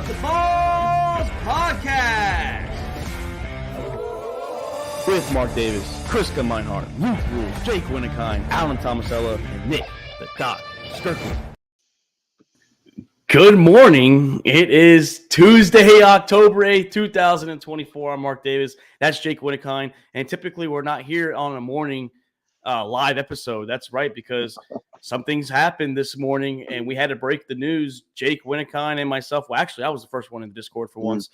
the Balls Podcast with Mark Davis, Kriska Meinhardt, Luke Rule, Jake Winnikine, Alan Tomasella, and Nick the Doc Skirkle. Good morning. It is Tuesday, October 8th, 2024. I'm Mark Davis. That's Jake Winnikine. And typically we're not here on a morning live episode. That's right, because something's happened this morning and we had to break the news. Jake Winnikine and myself, well, actually, I was the first one in the Discord for once.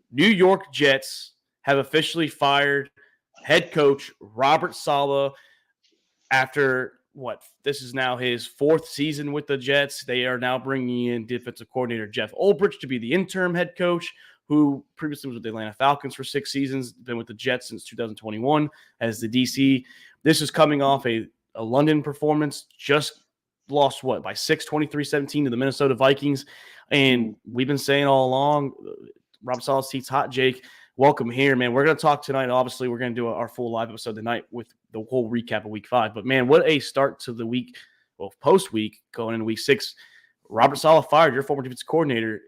New York Jets have officially fired head coach Robert Saleh after this is now his fourth season with the Jets. They are now bringing in defensive coordinator Jeff Ulbrich to be the interim head coach, who previously was with the Atlanta Falcons for 6 seasons, been with the Jets since 2021 as the DC. This is coming off a London performance, just lost by 6, 23-17 to the Minnesota Vikings. And we've been saying all along, Rob Saleh's seat's hot. Jake, welcome here, man. We're going to talk tonight. Obviously, we're going to do our full live episode tonight with the whole recap of week 5. But, man, what a start to the week, post-week, going into week 6. Robert Saleh fired your former defensive coordinator.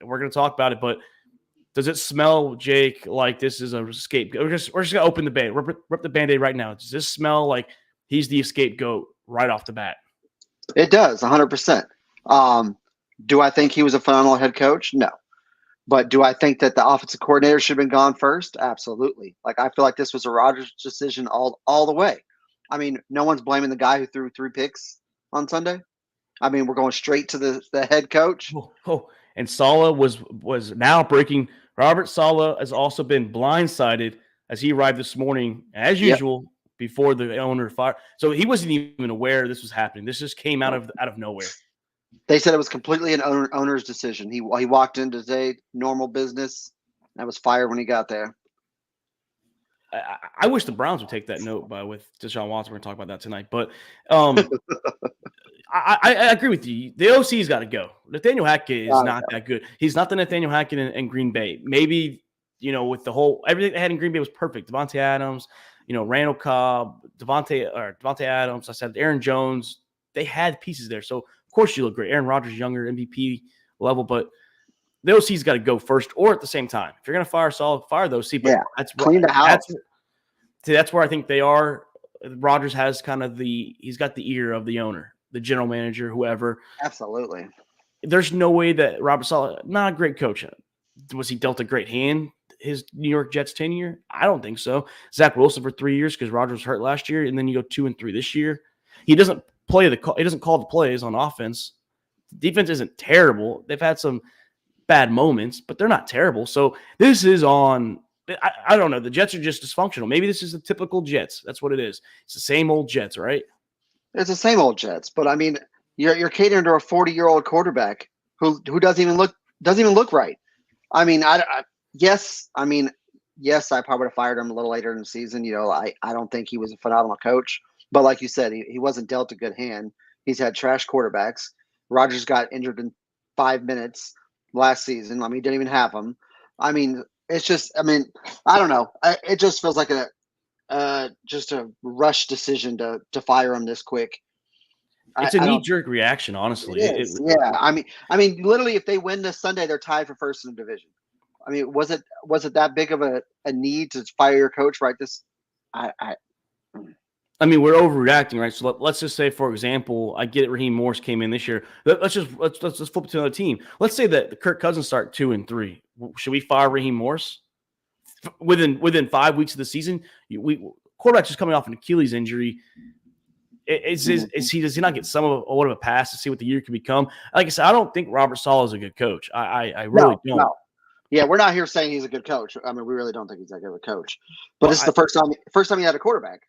We're going to talk about it, but does it smell, Jake, like this is a scapegoat? We're just going to open the band, rip the Band-Aid right now. Does this smell like he's the scapegoat right off the bat? It does, 100%. Do I think he was a phenomenal head coach? No. But do I think that the offensive coordinator should have been gone first? Absolutely. I feel like this was a Rodgers decision all the way. I mean, no one's blaming the guy who threw 3 picks on Sunday. I mean, we're going straight to the head coach. And Saleh was now breaking. Robert Saleh has also been blindsided as he arrived this morning, as usual, before the owner fired. So he wasn't even aware this was happening. This just came out of nowhere. They said it was completely an owner's decision. He walked in today, normal business, and was fired when he got there. I wish the Browns would take that note with Deshaun Watson. We're going to talk about that tonight. But I agree with you. The OC's got to go. Nathaniel Hackett is not that good. He's not the Nathaniel Hackett in Green Bay. Maybe, with the whole – everything they had in Green Bay was perfect. Devontae Adams, Randall Cobb, Devontae Adams. I said Aaron Jones. They had pieces there. So, of course, you look great. Aaron Rodgers, younger, MVP level. But the OC's got to go first or at the same time. If you're going to fire Saleh, fire the OC. But clean the house. That's where I think they are. Rodgers has he's got the ear of the owner, the general manager, whoever. Absolutely. There's no way that Robert Saleh, not a great coach. Was he dealt a great hand his New York Jets tenure? I don't think so. Zach Wilson for 3 years because Rodgers was hurt last year, and then you go 2-3 this year. He doesn't call the plays on offense. Defense isn't terrible. They've had some bad moments, but they're not terrible. So this is on. I don't know. The Jets are just dysfunctional. Maybe this is the typical Jets. That's what it is. It's the same old Jets, right? It's the same old Jets, but I mean, you're catering to a 40-year-old quarterback who doesn't even look right. I mean, yes, I probably would have fired him a little later in the season. I don't think he was a phenomenal coach, but like you said, he wasn't dealt a good hand. He's had trash quarterbacks. Rodgers got injured in 5 minutes last season. I mean, he didn't even have him. I mean, it's just, I don't know. It just feels like just a rush decision to fire him this quick. It's a knee-jerk reaction, honestly. Yeah. I mean, literally, if they win this Sunday, they're tied for first in the division. I mean, was it that big of a need to fire your coach right this? I mean, we're overreacting, right? So let's just say, for example, I get it. Raheem Morris came in this year. Let's flip it to another team. Let's say that the Kirk Cousins start 2-3. Should we fire Raheem Morris within 5 weeks of the season? Quarterback's just coming off an Achilles injury. Does he not get what of a pass to see what the year could become? Like I said, I don't think Robert Saleh is a good coach. I really don't. No. Yeah, we're not here saying he's a good coach. I mean, we really don't think he's that good of a coach. But this is the first time he had a quarterback.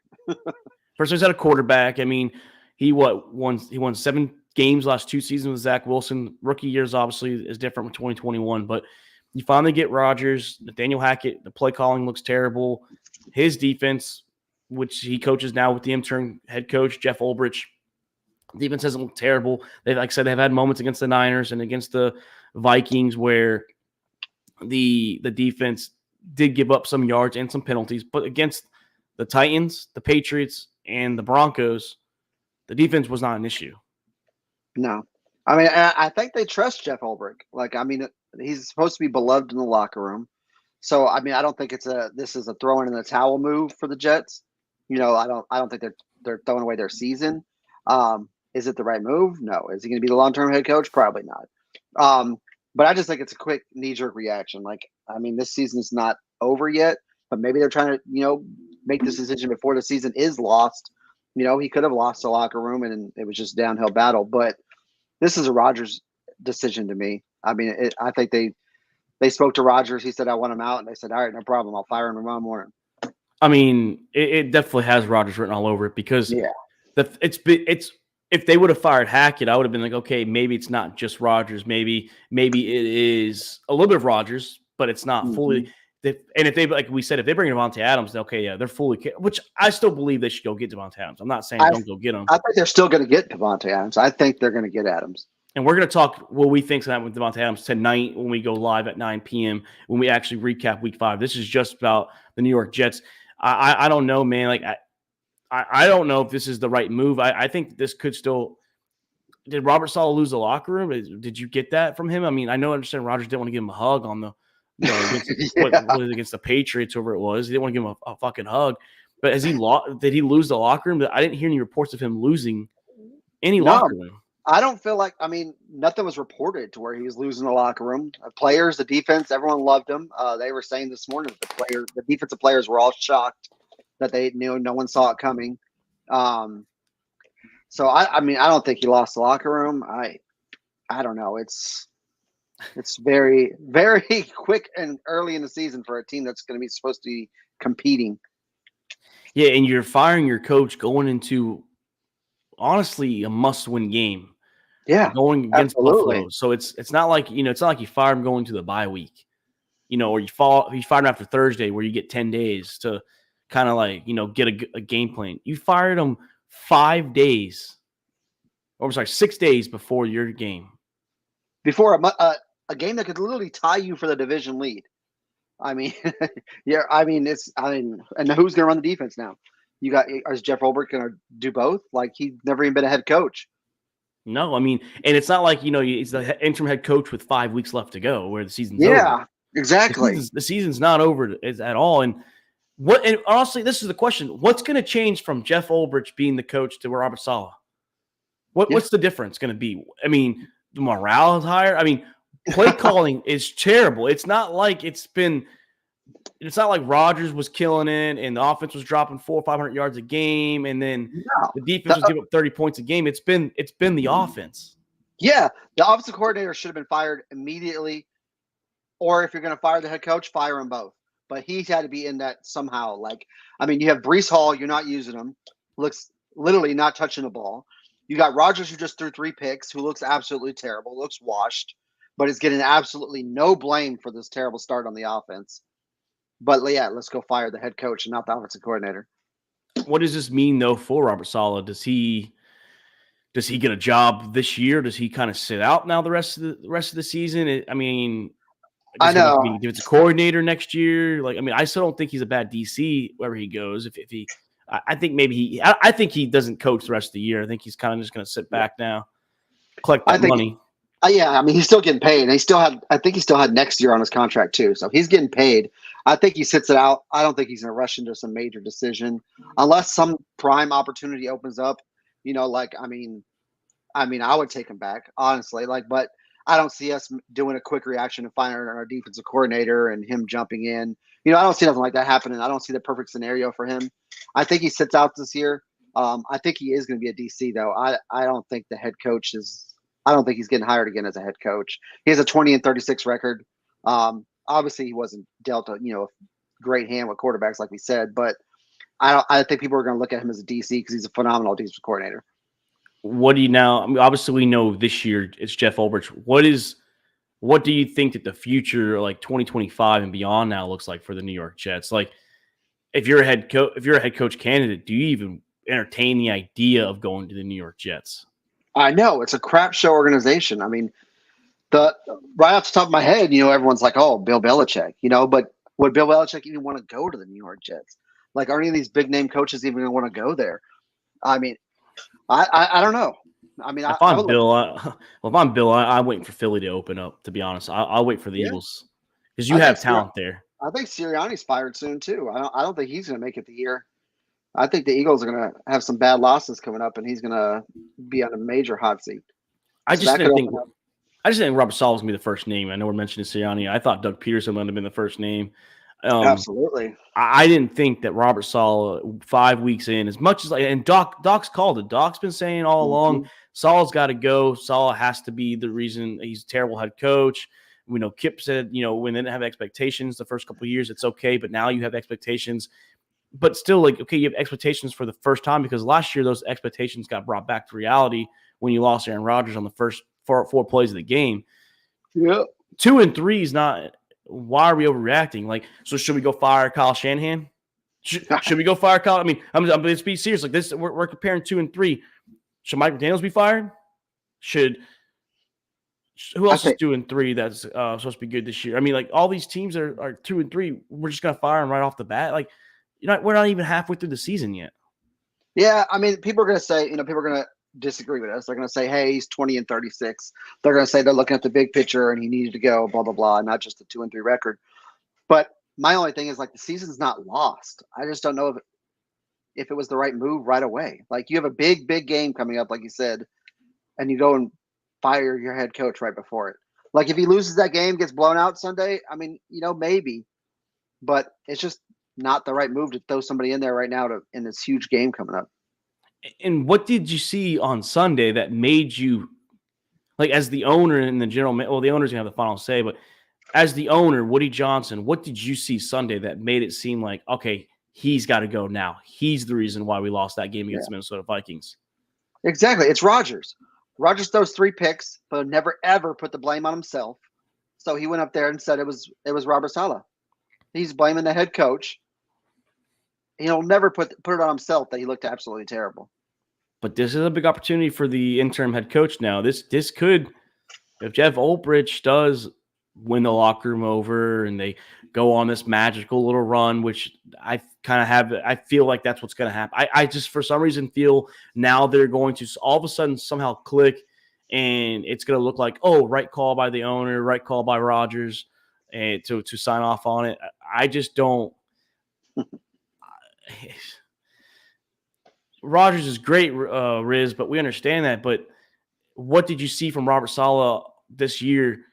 First time he's had a quarterback. I mean, he won 7 games last 2 seasons with Zach Wilson. Rookie years obviously is different with 2021, but you finally get Rodgers, Nathaniel Hackett. The play calling looks terrible. His defense, which he coaches now with the interim head coach Jeff Ulbrich, defense doesn't look terrible. Like I said, they've had moments against the Niners and against the Vikings where the defense did give up some yards and some penalties, but against the Titans, the Patriots, and the Broncos, the defense was not an issue. No. I mean, I think they trust Jeff Ulbrich. Like, I mean, he's supposed to be beloved in the locker room. So, I mean, I don't think this is a throwing in the towel move for the Jets. I don't think they're throwing away their season. Is it the right move? No. Is he going to be the long-term head coach? Probably not. But I just think it's a quick knee-jerk reaction. Like, I mean, this season is not over yet, but maybe they're trying to, make this decision before the season is lost. He could have lost the locker room and it was just downhill battle. But this is a Rodgers decision to me. I mean, I think they spoke to Rodgers. He said, I want him out. And they said, all right, no problem. I'll fire him tomorrow morning. I mean, it definitely has Rodgers written all over it because it's if they would have fired Hackett, I would have been like, okay, maybe it's not just Rodgers. Maybe it is a little bit of Rodgers, but it's not fully. And if they, like we said, if they bring Devontae Adams, okay, yeah, they're fully. Which I still believe they should go get Devontae Adams. I'm not saying don't go get him. I think they're still going to get Devontae Adams. I think they're going to get Adams. And we're going to talk what we think's going to happen with Devontae Adams tonight when we go live at 9 p.m. when we actually recap Week 5. This is just about the New York Jets. I don't know, man. Like I don't know if this is the right move. I think this could still. Did Robert Saleh lose the locker room? Did you get that from him? I mean, I understand Rodgers didn't want to give him a hug on the against the Patriots, whoever it was. He didn't want to give him a fucking hug. But did he lose the locker room? I didn't hear any reports of him losing any locker room. I don't feel like, I mean, nothing was reported to where he was losing the locker room. Players, the defense, everyone loved him. They were saying this morning that the defensive players were all shocked that they knew no one saw it coming. So I mean, I don't think he lost the locker room. I don't know. It's very, very quick and early in the season for a team that's going to be supposed to be competing. Yeah, and you're firing your coach going into honestly a must-win game. Yeah, going against absolutely. Buffalo. So it's not like it's not like you fire him going to the bye week, or you fire him after Thursday where you get 10 days to kind of like get a game plan. You fired him 6 days before your game, before a game that could literally tie you for the division lead. I mean, and who's going to run the defense now? Is Jeff Ulbrich going to do both? Like, he's never even been a head coach. No, I mean, and it's not like he's the interim head coach with 5 weeks left to go, where the season's over. Yeah, exactly. The season's not over at all. And honestly, this is the question: what's going to change from Jeff Ulbrich being the coach to Robert Saleh? What's the difference going to be? I mean, the morale is higher. I mean, play calling is terrible. It's not like Rodgers was killing it and the offense was dropping 400 or 500 yards a game, and then the defense was giving up 30 points a game. It's been the offense. Yeah, the offensive coordinator should have been fired immediately, or if you're going to fire the head coach, fire them both. But he's had to be in that somehow. Like, I mean, you have Breece Hall, you're not using him, looks literally not touching the ball. You got Rodgers, who just threw 3 picks, who looks absolutely terrible, looks washed, but is getting absolutely no blame for this terrible start on the offense. But yeah, let's go fire the head coach and not the offensive coordinator. What does this mean though for Robert Saleh? Does he get a job this year? Does he kind of sit out now the rest of the season? I mean, I know. If it's a coordinator next year, like, I mean, I still don't think he's a bad DC wherever he goes. I think maybe I think he doesn't coach the rest of the year. I think he's kind of just going to sit back now, collect that money. Yeah, I mean, he's still getting paid. And I think he still had next year on his contract too. So he's getting paid. I think he sits it out. I don't think he's going to rush into some major decision unless some prime opportunity opens up. I would take him back, honestly. But I don't see us doing a quick reaction and firing our defensive coordinator and him jumping in. I don't see nothing like that happening. I don't see the perfect scenario for him. I think he sits out this year. I think he is going to be a DC though. I don't think the head coach is. I don't think he's getting hired again as a head coach. He has a 20-36 record. Obviously, he wasn't dealt a great hand with quarterbacks, like we said. But I think people are going to look at him as a DC because he's a phenomenal defensive coordinator. What do you now? I mean, obviously, we know this year it's Jeff Ulbrich. What do you think that the future, like 2025 and beyond, now looks like for the New York Jets? Like, if you're a head coach candidate, do you even entertain the idea of going to the New York Jets? I know it's a crap show organization. I mean, right off the top of my head, everyone's like, "Oh, Bill Belichick," but would Bill Belichick even want to go to the New York Jets? Like, are any of these big name coaches even going to want to go there? I mean, I don't know. I mean, If I I'm would Bill, I'm waiting for Philly to open up. To be honest, I'll wait for the yeah. Eagles because you I think have talent there. I think Sirianni's fired soon too. I don't think he's going to make it the year. I think the Eagles are going to have some bad losses coming up, and he's going to be on a major hot seat. I So just that could didn't think. open up. I just think Robert Saleh was gonna be the first name. I know we're mentioning Sirianni. I thought Doug Peterson might have been the first name. Absolutely. I didn't think that Robert Saleh 5 weeks in, as much as and Doc's called it. Doc's been saying all along, Mm-hmm. Saleh's got to go. Saleh has to be the reason he's a terrible head coach. We know Kip said, when they didn't have expectations the first couple of years, it's okay, but now you have expectations. But still, okay, you have expectations for the first time because last year those expectations got brought back to reality when you lost Aaron Rodgers on the first four plays of the game. Yeah. 2 and 3 is not. Why are we overreacting? So should we go fire Kyle Shanahan? Should we go fire Kyle? I mean, let's be serious. Like this, we're comparing 2 and 3. Should Mike McDaniels be fired? Who else is 2 and 3 that's supposed to be good this year? I mean, all these teams are 2 and 3. We're just gonna fire them right off the bat. We're not even halfway through the season yet. Yeah, I mean, people are going to say, people are going to disagree with us. They're going to say, hey, he's 20 and 36. They're going to say they're looking at the big picture and he needed to go, blah, blah, blah, not just the 2 and 3 record. But my only thing is the season's not lost. I just don't know if it was the right move right away. You have a big, big game coming up, like you said, and you go and fire your head coach right before it. If he loses that game, gets blown out Sunday, I mean, maybe. But it's just not the right move to throw somebody in there right now in this huge game coming up. And what did you see on Sunday that made you, as the owner and the the owner's gonna have the final say, but as the owner, Woody Johnson, what did you see Sunday that made it seem like, okay, he's got to go now? He's the reason why we lost that game against the Minnesota Vikings. Exactly. It's Rodgers. Rodgers throws 3 picks, but never ever put the blame on himself. So he went up there and said it was Robert Saleh. He's blaming the head coach. He'll never put it on himself that he looked absolutely terrible. But this is a big opportunity for the interim head coach now. This could, if Jeff Ulbrich does win the locker room over and they go on this magical little run, which I feel like that's what's going to happen. I just, for some reason, feel now they're going to all of a sudden somehow click and it's going to look like, oh, right call by the owner, right call by Rodgers, and to sign off on it. I just don't. Rodgers is great, Riz, but we understand that. But what did you see from Robert Saleh this year,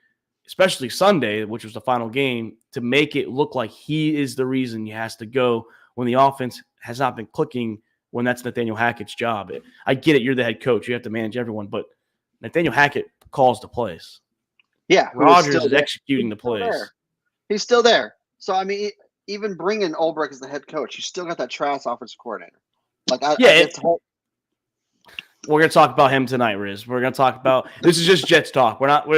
especially Sunday, which was the final game, to make it look like he is the reason he has to go when the offense has not been clicking when that's Nathaniel Hackett's job? I get it. You're the head coach. You have to manage everyone. But Nathaniel Hackett calls the plays. Yeah. Rodgers is executing the plays. He's still there. So, I mean, even bringing Ulbrich as the head coach, you still got that trash offensive coordinator. We're going to talk about him tonight, Riz. We're going to talk about – this is just Jets talk. We're not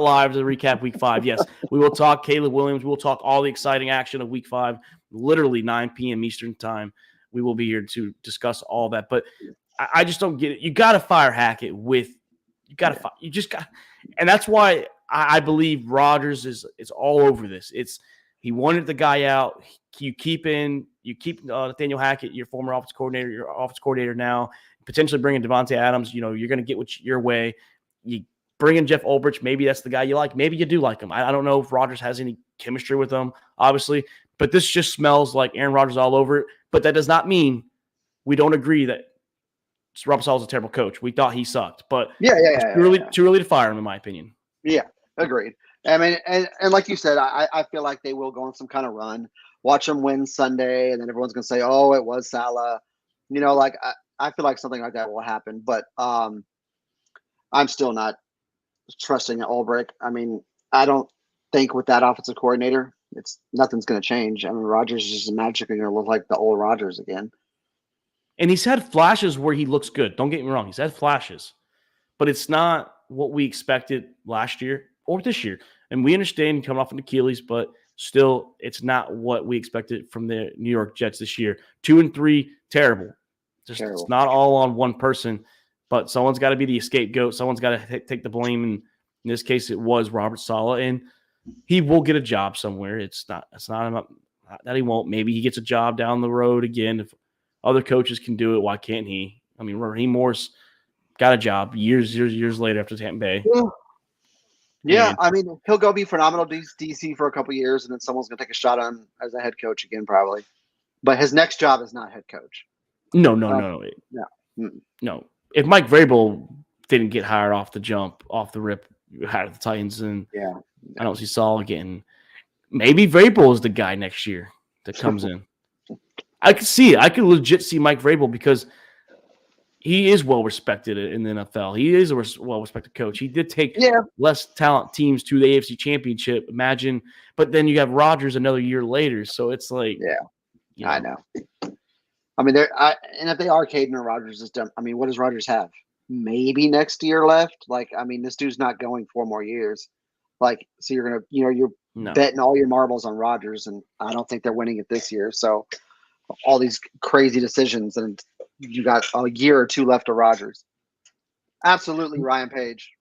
live to recap Week 5. Yes, we will talk Caleb Williams. We will talk all the exciting action of Week 5, literally 9 p.m. Eastern time. We will be here to discuss all that. But I just don't get it. You got to fire Hackett with – you just got – and that's why I believe Rodgers is all over this. He wanted the guy out. You keep Nathaniel Hackett, your former offense coordinator, your offense coordinator now, potentially bringing Devontae Adams. You're going to get your way. You bring in Jeff Ulbrich. Maybe that's the guy you like. Maybe you do like him. I don't know if Rodgers has any chemistry with him, obviously. But this just smells like Aaron Rodgers all over it. But that does not mean we don't agree that Robert Saleh is a terrible coach. We thought he sucked. But too early to fire him, in my opinion. Yeah, agreed. I mean, and like you said, I feel like they will go on some kind of run. Watch them win Sunday, and then everyone's going to say, oh, it was Saleh. I feel like something like that will happen. But I'm still not trusting Ulbrich. I mean, I don't think with that offensive coordinator, nothing's going to change. I mean, Rodgers is just magically going to look like the old Rodgers again. And he's had flashes where he looks good. Don't get me wrong. He's had flashes. But it's not what we expected last year or this year. And we understand coming off an Achilles, but still, it's not what we expected from the New York Jets this year. 2 and 3, terrible. It's not all on one person, but someone's got to be the scapegoat. Someone's got to take the blame. And in this case, it was Robert Saleh, and he will get a job somewhere. It's not that he won't. Maybe he gets a job down the road again. If other coaches can do it, why can't he? I mean, Raheem Morris got a job years later after Tampa Bay. Yeah, And- I mean, he'll go be phenomenal DC for a couple years, and then someone's going to take a shot on him as a head coach again, probably. But his next job is not head coach. No. Mm. If Mike Vrabel didn't get hired off the rip, hired the Titans, and Yeah. I don't see Saleh getting. Maybe Vrabel is the guy next year that comes in. I could see it. I could legit see Mike Vrabel because he is well respected in the NFL. He is a well respected coach. He did take less talent teams to the AFC Championship. Imagine, but then you have Rodgers another year later. So it's like, I know. I mean, and if they are Caden or Rodgers is done, I mean, what does Rodgers have? Maybe next year left. Like, I mean, this dude's not going 4 more years. Like, so you're gonna, you're betting all your marbles on Rodgers, and I don't think they're winning it this year. So all these crazy decisions, and you got a year or 2 left of Rodgers. Absolutely, Ryan Page.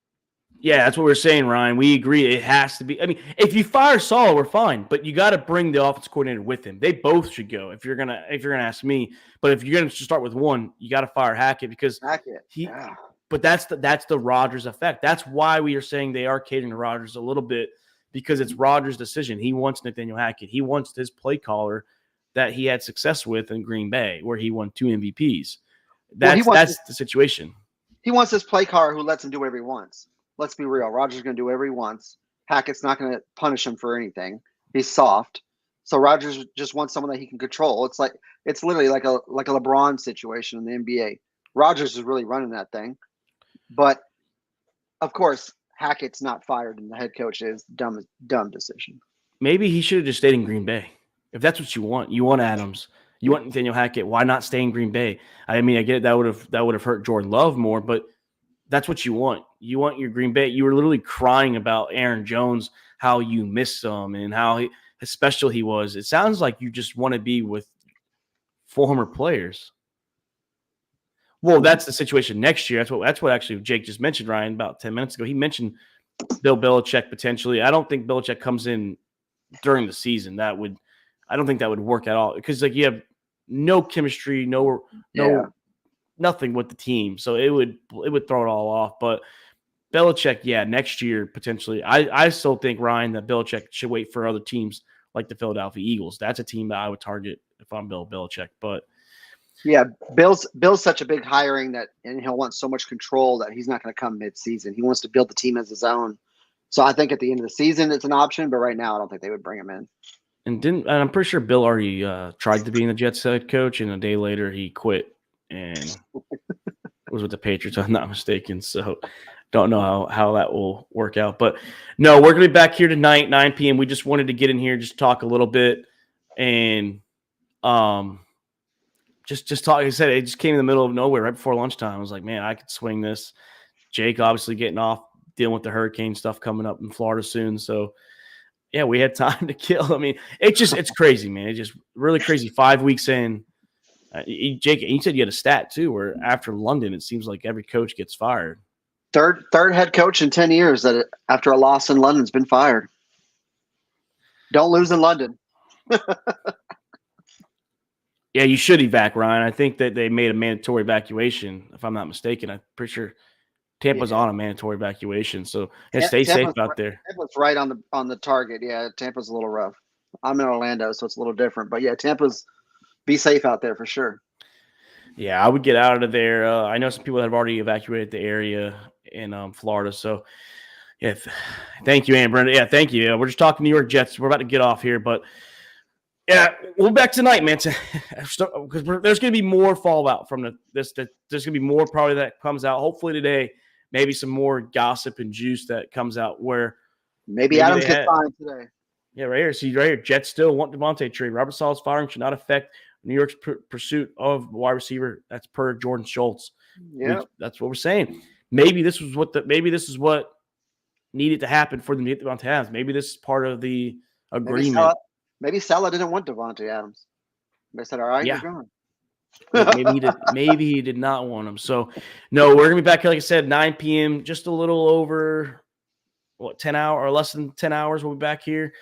Yeah, that's what we're saying, Ryan. We agree. It has to be. I mean, if you fire Saleh, we're fine, but you got to bring the offense coordinator with him. They both should go. If you're gonna ask me, but if you're gonna start with one, you got to fire Hackett because But that's the Rodgers effect. That's why we are saying they are catering to Rodgers a little bit because it's Rodgers' decision. He wants Nathaniel Hackett. He wants his play caller that he had success with in Green Bay, where he won 2 MVPs. That's the situation. He wants this play caller who lets him do whatever he wants. Let's be real. Rodgers is going to do whatever he wants. Hackett's not going to punish him for anything. He's soft. So Rodgers just wants someone that he can control. It's literally like a LeBron situation in the NBA. Rodgers is really running that thing. But of course, Hackett's not fired and the head coach is. Dumb decision. Maybe he should have just stayed in Green Bay. If that's what you want Adams. You want Nathaniel Hackett. Why not stay in Green Bay? I mean, I get it. That would have hurt Jordan Love more, but that's what you want. You want your Green Bay. You were literally crying about Aaron Jones, how you miss him and how special he was. It sounds like you just want to be with former players. Well, that's the situation next year. That's what actually Jake just mentioned, Ryan, about 10 minutes ago. He mentioned Bill Belichick potentially. I don't think Belichick comes in during the season. I don't think that would work at all because you have no chemistry, nothing with the team. So it would throw it all off. But Belichick, next year potentially. I still think, Ryan, that Belichick should wait for other teams like the Philadelphia Eagles. That's a team that I would target if I'm Bill Belichick. But yeah, Bill's such a big hiring and he'll want so much control that he's not going to come mid-season. He wants to build the team as his own. So I think at the end of the season it's an option, but right now I don't think they would bring him in. And I'm pretty sure Bill already tried to be the Jets head coach, and a day later he quit and was with the Patriots, if I'm not mistaken. So don't know how that will work out. But no, we're going to be back here tonight, 9 p.m. We just wanted to get in here, just talk a little bit, and just talk. Like I said, it just came in the middle of nowhere right before lunchtime. I was like, man, I could swing this. Jake obviously getting off, dealing with the hurricane stuff coming up in Florida soon. So yeah, we had time to kill. I mean, it's crazy, man. It's just really crazy. 5 weeks in, Jake, you said you had a stat too, where after London, it seems like every coach gets fired. Third head coach in 10 years that after a loss in London's been fired. Don't lose in London. Yeah, you should evac, Ryan. I think that they made a mandatory evacuation, if I'm not mistaken. I'm pretty sure Tampa's on a mandatory evacuation, so stay safe out there. Tampa's right on the target. Yeah, Tampa's a little rough. I'm in Orlando, so it's a little different. But yeah, Tampa's be safe out there for sure. Yeah, I would get out of there. I know some people that have already evacuated the area in Florida. So yeah, thank you, Ann Brenda. Yeah, thank you. We're just talking New York Jets. We're about to get off here, but yeah, we'll be back tonight, man. Because there's going to be more fallout from this. There's going to be more probably that comes out. Hopefully today. Maybe some more gossip and juice that comes out where maybe Adams gets signed today. Yeah, right here. See, right here. Jets still want Devontae trade. Robert Saleh's firing should not affect New York's pursuit of wide receiver. That's per Jordan Schultz. Yeah, that's what we're saying. Maybe this is what needed to happen for them to get Devontae Adams. Maybe this is part of the agreement. Maybe Saleh didn't want Devontae Adams. They said, "All right, you're going." Maybe he did not want him. So, no, we're going to be back here, like I said, 9 p.m., just a little over, 10 hours or less than 10 hours. We'll be back here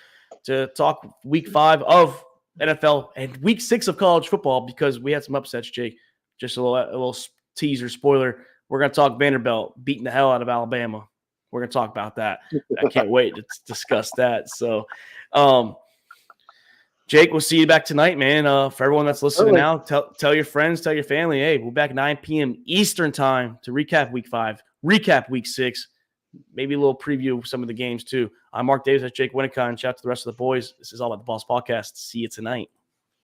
to talk week 5 of NFL and week 6 of college football because we had some upsets, Jake. Just a little teaser, spoiler. We're going to talk Vanderbilt beating the hell out of Alabama. We're going to talk about that. I can't wait to discuss that. So, Jake, we'll see you back tonight, man. For everyone that's listening now, tell your friends, tell your family, hey, we're back 9 p.m. Eastern time to recap Week 5, recap Week 6, maybe a little preview of some of the games too. I'm Mark Davis. That's Jake Winnicott. Shout out to the rest of the boys. This is All About the Boss podcast. See you tonight.